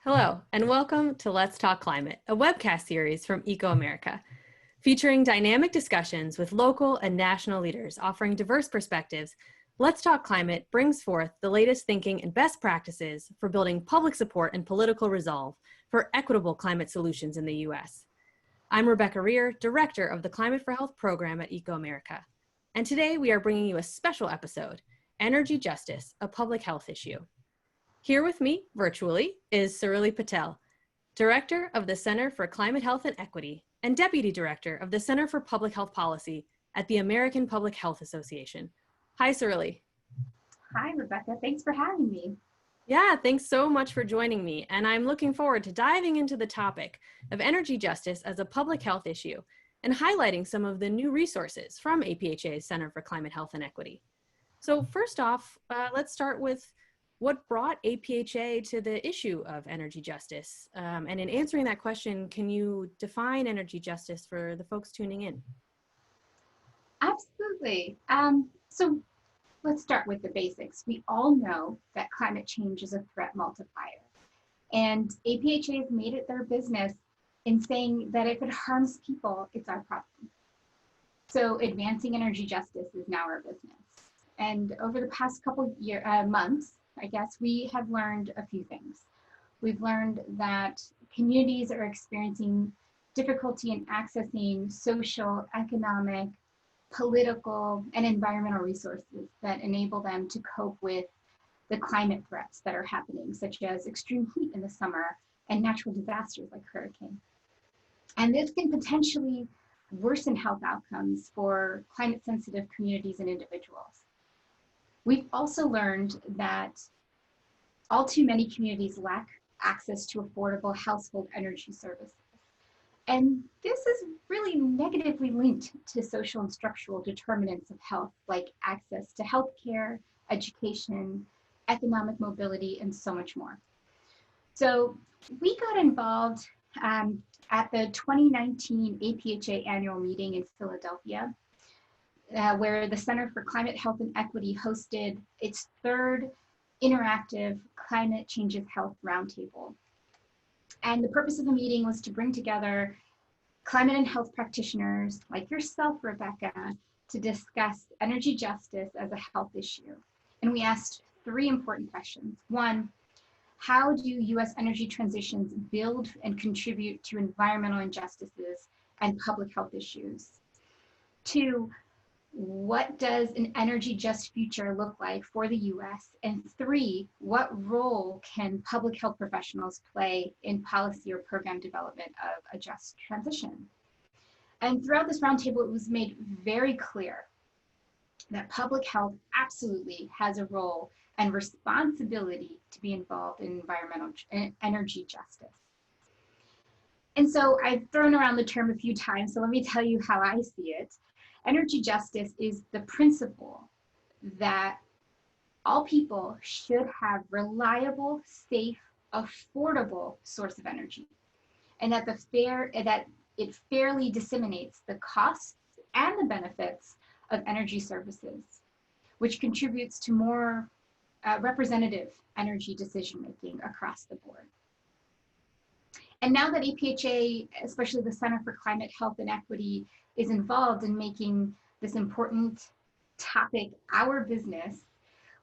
Hello, and welcome to Let's Talk Climate, a webcast series from ecoAmerica, featuring dynamic discussions with local and national leaders offering diverse perspectives. Let's Talk Climate brings forth the latest thinking and best practices for building public support and political resolve for equitable climate solutions in the U.S. I'm Rebecca Rear, Director of the Climate for Health program at ecoAmerica, and today we are bringing you a special episode, Energy Justice, a Public Health Issue. Here with me, virtually, is Surili Patel, Director of the Center for Climate Health and Equity and Deputy Director of the Center for Public Health Policy at the American Public Health Association. Hi, Surili. Hi, Rebecca. Thanks for having me. Yeah, thanks so much for joining me, and I'm looking forward to diving into the topic of energy justice as a public health issue and highlighting some of the new resources from APHA's Center for Climate Health and Equity. So first off, let's start with what brought APHA to the issue of energy justice? And in answering that question, can you define energy justice for the folks tuning in? Absolutely. So let's start with the basics. We all know that climate change is a threat multiplier. And APHA has made it their business in saying that if it harms people, it's our problem. So advancing energy justice is now our business. And over the past couple months, I guess, we have learned a few things. We've learned that communities are experiencing difficulty in accessing social, economic, political, and environmental resources that enable them to cope with the climate threats that are happening, such as extreme heat in the summer and natural disasters like hurricanes. And this can potentially worsen health outcomes for climate-sensitive communities and individuals. We've also learned that all too many communities lack access to affordable household energy services. And this is really negatively linked to social and structural determinants of health, like access to healthcare, education, economic mobility, and so much more. So we got involved at the 2019 APHA annual meeting in Philadelphia, where the Center for Climate Health and Equity hosted its third interactive Climate Changes Health Roundtable. And the purpose of the meeting was to bring together climate and health practitioners like yourself, Rebecca, to discuss energy justice as a health issue. And we asked three important questions. One, how do U.S. energy transitions build and contribute to environmental injustices and public health issues? Two, what does an energy just future look like for the US? And three, what role can public health professionals play in policy or program development of a just transition? And throughout this roundtable, it was made very clear that public health absolutely has a role and responsibility to be involved in environmental and energy justice. And so I've thrown around the term a few times, so let me tell you how I see it. Energy justice is the principle that all people should have reliable, safe, affordable source of energy, and that it fairly disseminates the costs and the benefits of energy services, which contributes to more representative energy decision-making across the board. And now that APHA, especially the Center for Climate Health and Equity, is involved in making this important topic our business,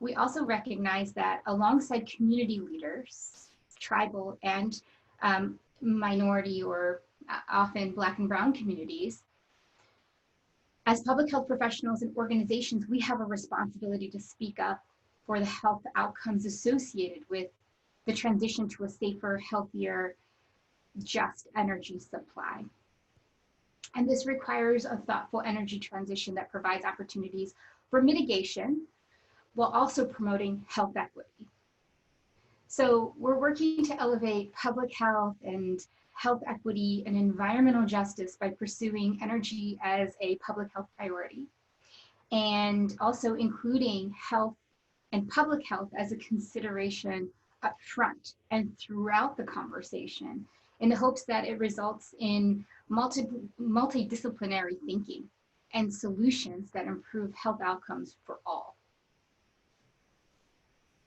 we also recognize that alongside community leaders, tribal and minority or often Black and Brown communities, as public health professionals and organizations, we have a responsibility to speak up for the health outcomes associated with the transition to a safer, healthier, just energy supply. And this requires a thoughtful energy transition that provides opportunities for mitigation while also promoting health equity. So we're working to elevate public health and health equity and environmental justice by pursuing energy as a public health priority, and also including health and public health as a consideration up front and throughout the conversation, in the hopes that it results in multidisciplinary thinking and solutions that improve health outcomes for all.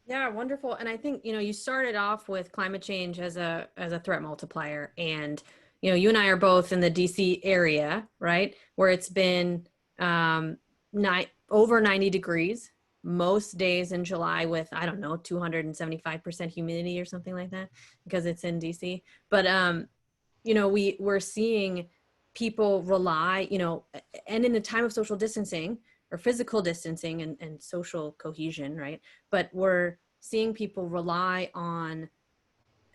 Yeah, wonderful. And I think, you started off with climate change as a threat multiplier. And, you and I are both in the DC area, right? Where it's been over 90 degrees most days in July with, I don't know, 275% humidity or something like that, because it's in DC. But we're seeing people rely, and in a time of social distancing or physical distancing and social cohesion, right? But we're seeing people rely on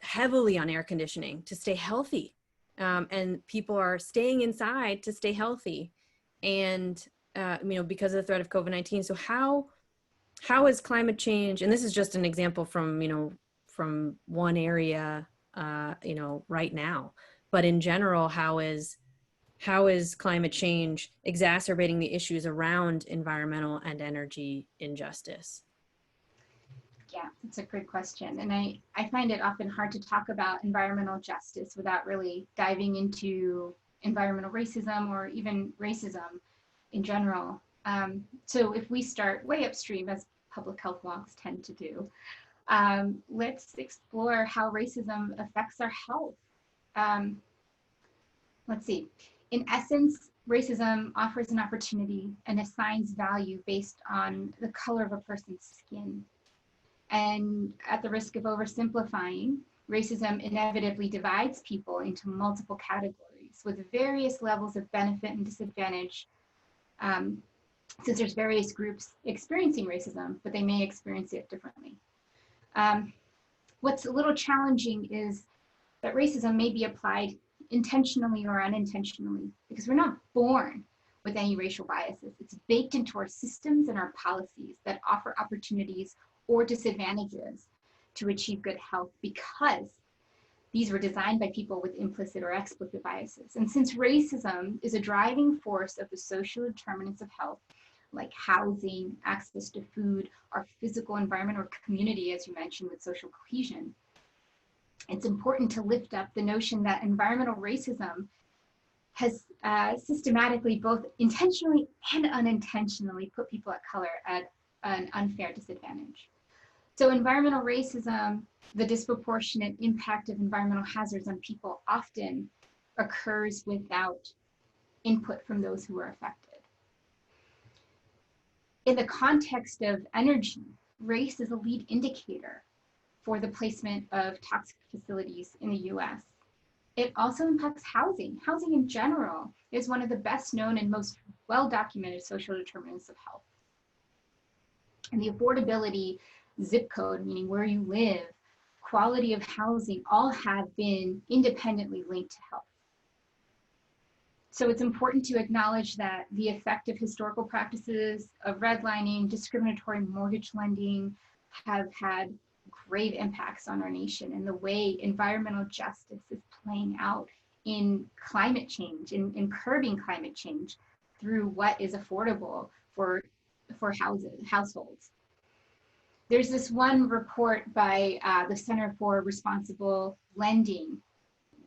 heavily on air conditioning to stay healthy. And people are staying inside to stay healthy. And, because of the threat of COVID-19. So how is climate change, and this is just an example from one area, right now, but in general, how is climate change exacerbating the issues around environmental and energy injustice? Yeah, that's a good question. And I find it often hard to talk about environmental justice without really diving into environmental racism or even racism in general. So if we start way upstream, as public health walks tend to do, let's explore how racism affects our health. Um, let's see. In essence, racism offers an opportunity and assigns value based on the color of a person's skin. And at the risk of oversimplifying, racism inevitably divides people into multiple categories with various levels of benefit and disadvantage, since there's various groups experiencing racism, but they may experience it differently. What's a little challenging is that racism may be applied intentionally or unintentionally, because we're not born with any racial biases. It's baked into our systems and our policies that offer opportunities or disadvantages to achieve good health, because these were designed by people with implicit or explicit biases. And since racism is a driving force of the social determinants of health, like housing, access to food, our physical environment, or community, as you mentioned, with social cohesion, it's important to lift up the notion that environmental racism has systematically, both intentionally and unintentionally, put people of color at an unfair disadvantage. So environmental racism, the disproportionate impact of environmental hazards on people, often occurs without input from those who are affected. In the context of energy, race is a lead indicator for the placement of toxic facilities in the US. It also impacts housing. Housing in general is one of the best known and most well-documented social determinants of health. And the affordability, zip code, meaning where you live, quality of housing, all have been independently linked to health. So it's important to acknowledge that the effect of historical practices of redlining, discriminatory mortgage lending have had grave impacts on our nation, and the way environmental justice is playing out in climate change, in curbing climate change through what is affordable for households. There's this one report by the Center for Responsible Lending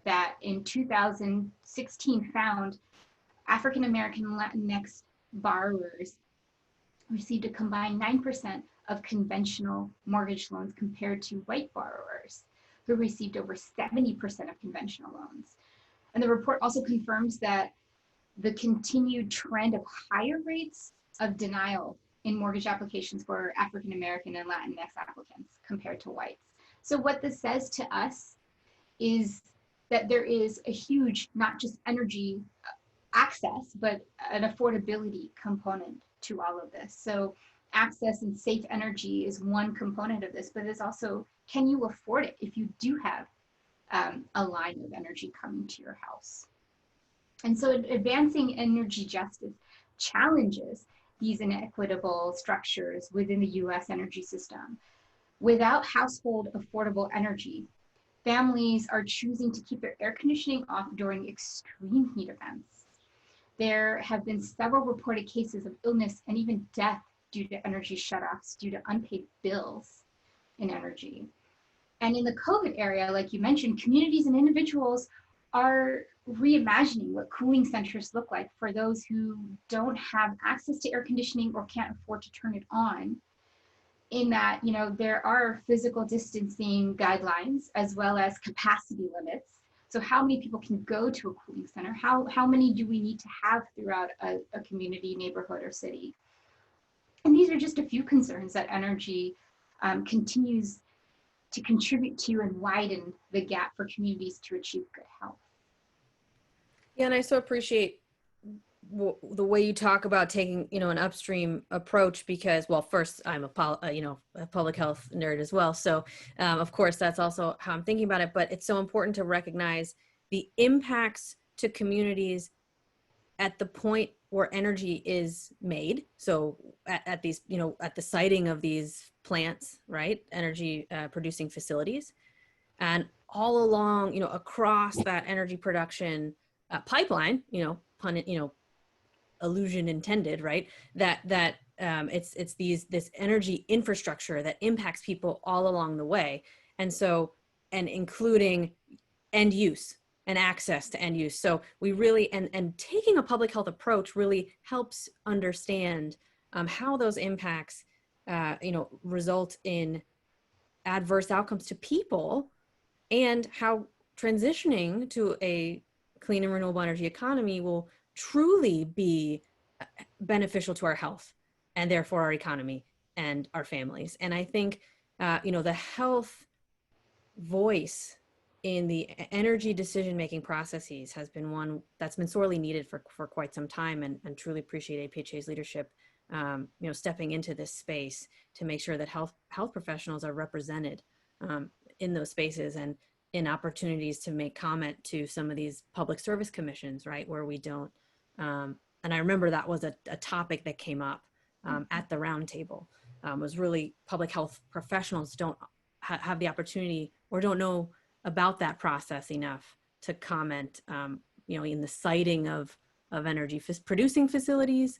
that in 2016 found African American Latinx borrowers received a combined 9% of conventional mortgage loans compared to white borrowers who received over 70% of conventional loans. And the report also confirms that the continued trend of higher rates of denial in mortgage applications for African American and Latinx applicants compared to whites. So what this says to us is that there is a huge, not just energy access, but an affordability component to all of this. So access and safe energy is one component of this, but it's also, can you afford it if you do have a line of energy coming to your house? And so advancing energy justice challenges these inequitable structures within the US energy system. Without household affordable energy, families are choosing to keep their air conditioning off during extreme heat events. There have been several reported cases of illness and even death due to energy shutoffs due to unpaid bills in energy. And in the COVID area, like you mentioned, communities and individuals are reimagining what cooling centers look like for those who don't have access to air conditioning or can't afford to turn it on. in that, there are physical distancing guidelines as well as capacity limits. So how many people can go to a cooling center? How many do we need to have throughout a community, neighborhood, or city? And these are just a few concerns that energy continues to contribute to and widen the gap for communities to achieve good health. Yeah, and I so appreciate the way you talk about taking, an upstream approach, because, well, first, I'm a public health nerd as well. So, of course, that's also how I'm thinking about it. But it's so important to recognize the impacts to communities at the point where energy is made. So at these, at the siting of these plants, right? Energy producing facilities, and all along, across that energy production pipeline, illusion intended, right? It's this energy infrastructure that impacts people all along the way. And so, and including end use and access to end use. So we really, and taking a public health approach really helps understand how those impacts, result in adverse outcomes to people, and how transitioning to a clean and renewable energy economy will truly be beneficial to our health and therefore our economy and our families. And I think, the health voice in the energy decision-making processes has been one that's been sorely needed for quite some time, and truly appreciate APHA's leadership, stepping into this space to make sure that health professionals are represented in those spaces, and in opportunities to make comment to some of these public service commissions, right, where we don't. And I remember that was a topic that came up at the roundtable, was really public health professionals don't have the opportunity or don't know about that process enough to comment, in the siting of energy producing facilities,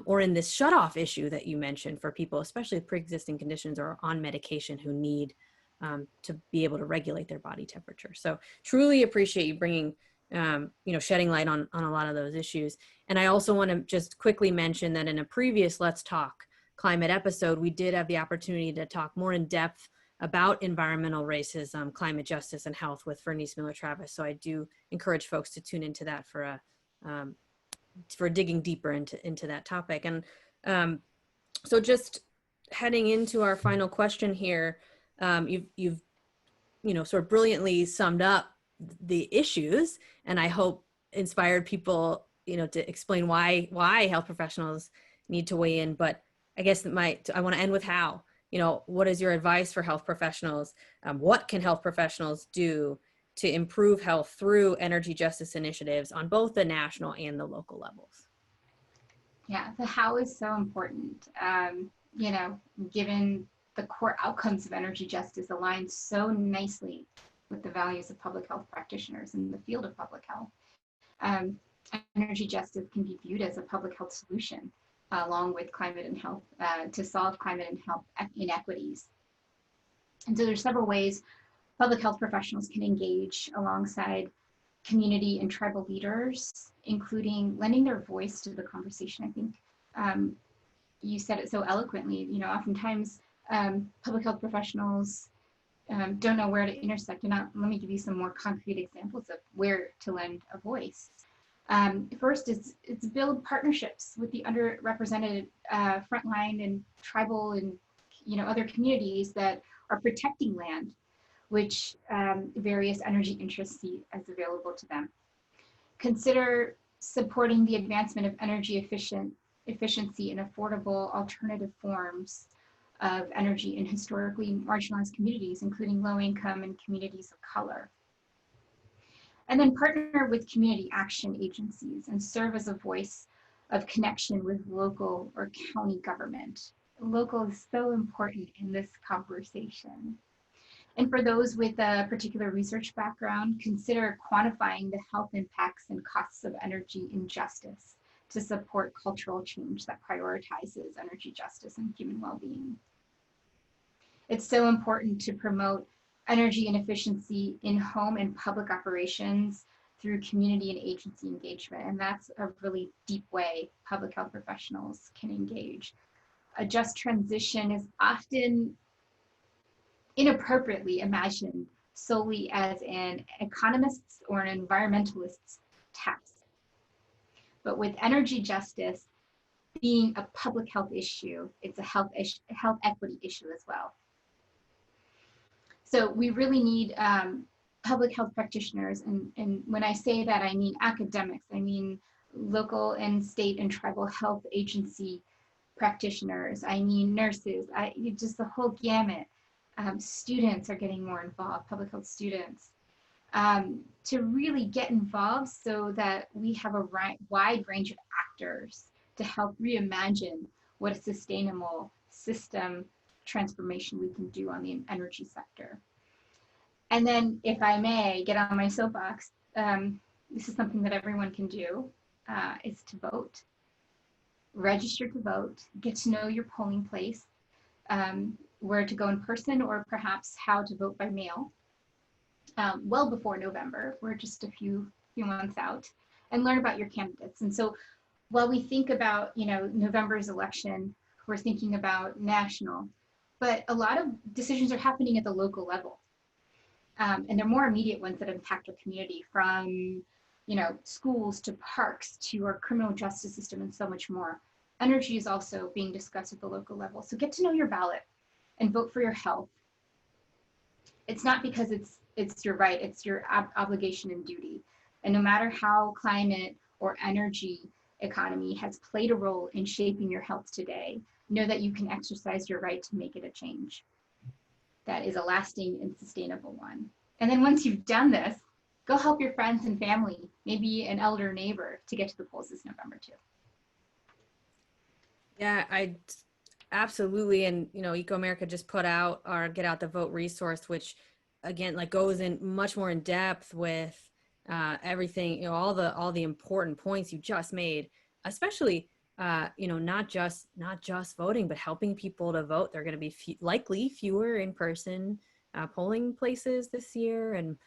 or in this shutoff issue that you mentioned for people, especially with pre-existing conditions or on medication, who need to be able to regulate their body temperature. So truly appreciate you bringing, shedding light on a lot of those issues. And I also want to just quickly mention that in a previous Let's Talk Climate episode, we did have the opportunity to talk more in depth about environmental racism, climate justice, and health with Vernice Miller-Travis. So I do encourage folks to tune into that for digging deeper into that topic. And so just heading into our final question here, you've sort of brilliantly summed up the issues, and I hope inspired people, to explain why health professionals need to weigh in. But I guess I want to end with how. What is your advice for health professionals? What can health professionals do to improve health through energy justice initiatives on both the national and the local levels? Yeah, the how is so important. Given the core outcomes of energy justice align so nicely with the values of public health practitioners in the field of public health. Energy justice can be viewed as a public health solution, along with climate and health, to solve climate and health inequities. And so there's several ways public health professionals can engage alongside community and tribal leaders, including lending their voice to the conversation. I think you said it so eloquently. Oftentimes public health professionals don't know where to intersect. And let me give you some more concrete examples of where to lend a voice. First, it's build partnerships with the underrepresented frontline and tribal and other communities that are protecting land, which various energy interests see as available to them. Consider supporting the advancement of energy efficiency and affordable alternative forms of energy in historically marginalized communities, including low-income and communities of color. And then partner with community action agencies and serve as a voice of connection with local or county government. Local is so important in this conversation. And for those with a particular research background, consider quantifying the health impacts and costs of energy injustice to support cultural change that prioritizes energy justice and human well-being. It's so important to promote energy and efficiency in home and public operations through community and agency engagement. And that's a really deep way public health professionals can engage. a just transition is often inappropriately imagined solely as an economist's or an environmentalist's task. But with energy justice being a public health issue, it's a health equity issue as well. So we really need public health practitioners, and when I say that, I mean academics, I mean local and state and tribal health agency practitioners, I mean nurses, just the whole gamut. Students are getting more involved, public health students, to really get involved so that we have a wide range of actors to help reimagine what a sustainable system transformation we can do on the energy sector. And then, if I may get on my soapbox, this is something that everyone can do, is to vote. Register to vote, get to know your polling place, where to go in person, or perhaps how to vote by mail, well before November. We're just a few months out, and learn about your candidates. And so while we think about, November's election, we're thinking about national, but a lot of decisions are happening at the local level. And they're more immediate ones that impact our community, from schools to parks to our criminal justice system and so much more. Energy is also being discussed at the local level. So get to know your ballot and vote for your health. It's not because it's your right, it's your obligation and duty. And no matter how climate or energy economy has played a role in shaping your health today, know that you can exercise your right to make it a change that is a lasting and sustainable one. And then once you've done this, go help your friends and family, maybe an elder neighbor, to get to the polls this November too. Yeah, I absolutely. And, ecoAmerica just put out our Get Out the Vote resource, which again, goes in much more in depth with everything, all the important points you just made, especially, not just voting, but helping people to vote. There are going to be likely fewer in-person polling places this year, and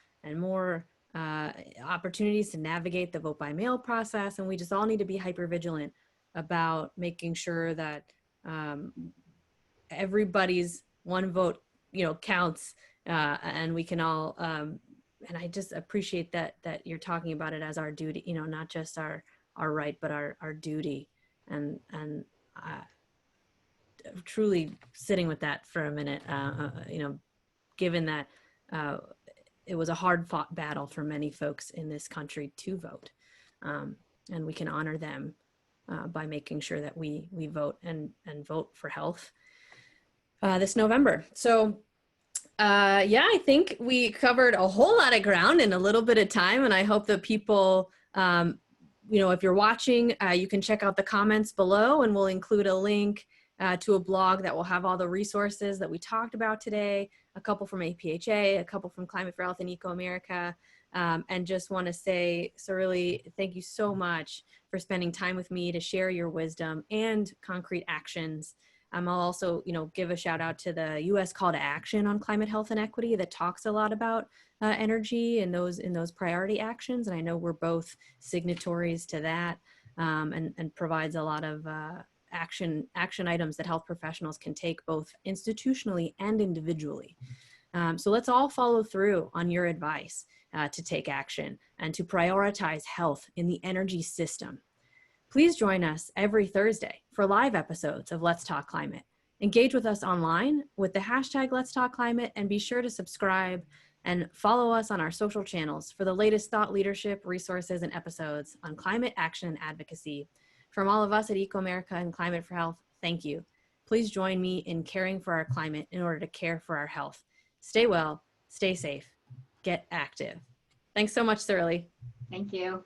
more opportunities to navigate the vote by mail process. And we just all need to be hyper vigilant about making sure that everybody's one vote, counts, and we can all, and I just appreciate that you're talking about it as our duty, not just our right, but our duty. And truly sitting with that for a minute, given that it was a hard fought battle for many folks in this country to vote, and we can honor them by making sure that we vote and vote for health this November. So yeah, I think we covered a whole lot of ground in a little bit of time, and I hope that people, if you're watching, you can check out the comments below, and we'll include a link to a blog that will have all the resources that we talked about today, a couple from APHA, a couple from Climate for Health and ecoAmerica. And just want to say, Surili, thank you so much for spending time with me to share your wisdom and concrete actions. I'll also, give a shout out to the U.S. Call to Action on Climate, Health, and Equity that talks a lot about energy and those priority actions. And I know we're both signatories to that, and provides a lot of action items that health professionals can take both institutionally and individually. So let's all follow through on your advice to take action and to prioritize health in the energy system. Please join us every Thursday for live episodes of Let's Talk Climate. Engage with us online with the hashtag Let's Talk Climate, and be sure to subscribe and follow us on our social channels for the latest thought leadership, resources, and episodes on climate action and advocacy. From all of us at ecoAmerica and Climate for Health, thank you. Please join me in caring for our climate in order to care for our health. Stay well, stay safe, get active. Thanks so much, Surili. Thank you.